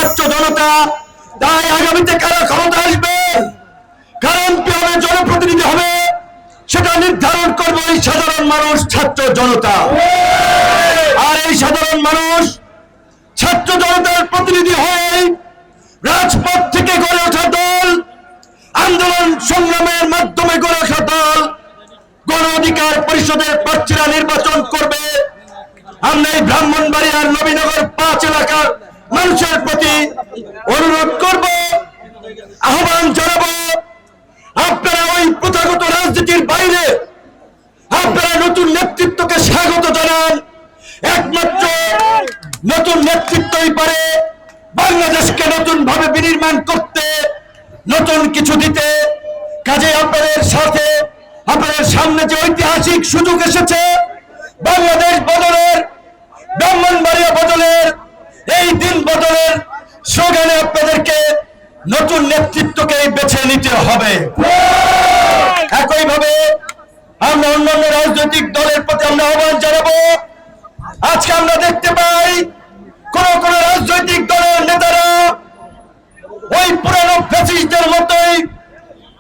ছাত্র জনতা। তাই আগামীতে কারা ক্ষমতা আসবে, কারা এমপি হবে, জনপ্রতিনিধি হবে, সেটা নির্ধারণ করবে এই সাধারণ মানুষ, ছাত্র জনতা। আর এই সাধারণ মানুষ ছাত্র জনতার প্রতিনিধি হয়ে রাজপথ থেকে গড়ে ওঠা দল, আন্দোলন সংগ্রামের মাধ্যমে গড়ে ওঠা দল গণ অধিকার পরিষদের প্রার্থীরা নির্বাচন করবে। আমরা এই ব্রাহ্মণবাড়িয়ার নবীনগর 5 এলাকার মানুষের প্রতি অনুরোধ করব, আহ্বান জানাবো, আপনারা ওই প্রথাগত রাজনীতির বাইরে আপনারা নতুন নেতৃত্বকে স্বাগত জানান। একমাত্র নতুন নেতৃত্বই পারে বাংলাদেশকে নতুন ভাবে বিনির্মাণ করতে, নতুন কিছু দিতে। কাজে আপনাদের সাথে, আপনাদের সামনে যে ঐতিহাসিক সুযোগ এসেছে, বাংলাদেশ বদলের, ব্রাহ্মণবাড়িয়া বদলের, এই দিন বদলের স্লোগানে আপনাদেরকে নতুন নেতৃত্বকে বেছে নিতে হবে। একইভাবে আমরা অন্যান্য রাজনৈতিক দলের প্রতি আমরা আহ্বান জানাবো। আজকে আমরা দেখতে পাই কোন কোন রাজনৈতিক দলের নেতারা ওই পুরানো ফ্যাসিস্টদের মতোই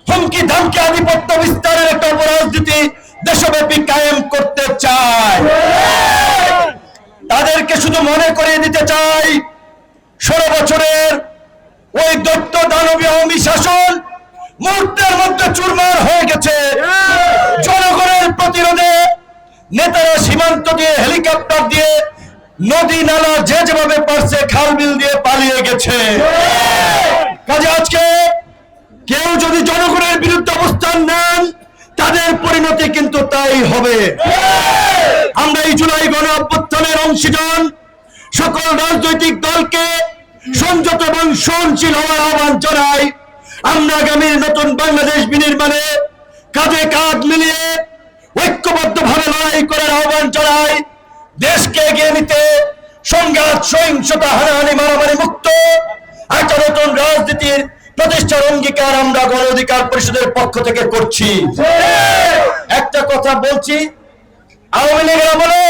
হুমকি ধামকি আধিপত্য বিস্তারের একটা রাজনীতি দেশব্যাপী কায়েম করতে চায়। তাদেরকে শুধু মনে করিয়ে দিতে চাই, 16 বছরের ওই দৈত্য দানবীয় আওয়ামী শাসন মুহূর্তের মধ্যে চুরমার হয়ে গেছে। জনগণের প্রতিরোধে নেতারা সীমান্ত দিয়ে, হেলিকপ্টার দিয়ে, নদী নালা যে যেভাবে পারছে খাল বিল দিয়ে পালিয়ে গেছে। কাজে আজকে কেউ যদি জনগণের বিরুদ্ধে অবস্থান নেন, তাদের পরিণতি কিন্তু তাই হবে। আমরা এই জুলাই গণ অভ্যুত্থানের অংশীদার সকল রাজনৈতিক দলকে সংযত এবং সহনশীল হওয়ার আহ্বান জানাই। আমরা আগামীর নতুন বাংলাদেশ বিনির্মাণে কাঁধে কাঁধ মিলিয়ে ঐক্যবদ্ধভাবে লড়াই করার আহ্বান জানাই। দেশকে এগিয়ে নিতে সংঘাত, সহিংসতা, হানাহানি, মারামারি মুক্ত একটা নতুন রাজনীতির প্রতিষ্ঠার অঙ্গীকার আমরা গণ অধিকার পরিষদের পক্ষ থেকে করছি। একটা কথা বলছি, আওয়ামী লীগের আমলে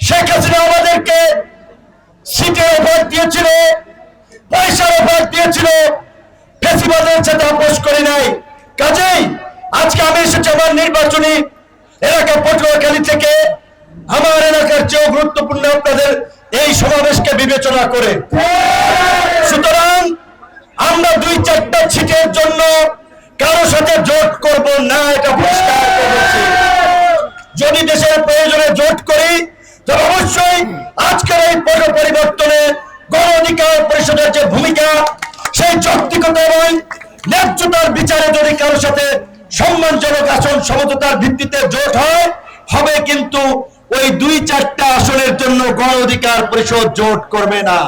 শেখ হাসিনা আমাদেরকে সিটের অফার দিয়েছিল, পয়সার অফার দিয়েছিল, ফেসিবাদের সাথে আপোষ করি নাই। কাজেই আজকে আমি এসেছি আমার নির্বাচনী এলাকা পটুয়াখালী থেকে, আমার এলাকার চেয়েও গুরুত্বপূর্ণ আপনাদের এই সমাবেশকে বিবেচনা করে। সুতরাং আমরা 2-4টা সিটের জন্য কারো সাথে জোট করব না, এটা পরিষ্কার করেছি। যদি দেশের প্রয়োজনে জোট করি, তবে অবশ্যই আজকের এই পট পরিবর্তনে গণ অধিকার পরিষদের যে ভূমিকা, সেই যৌক্তিকতা এবং ন্যায্যতার বিচারে যদি কারো সাথে সম্মানজনক আসন সমঝোতার ভিত্তিতে জোট হয়, হবে। কিন্তু ওই 2-4টা আসনের জন্য গণ অধিকার পরিষদ জোট করবে না।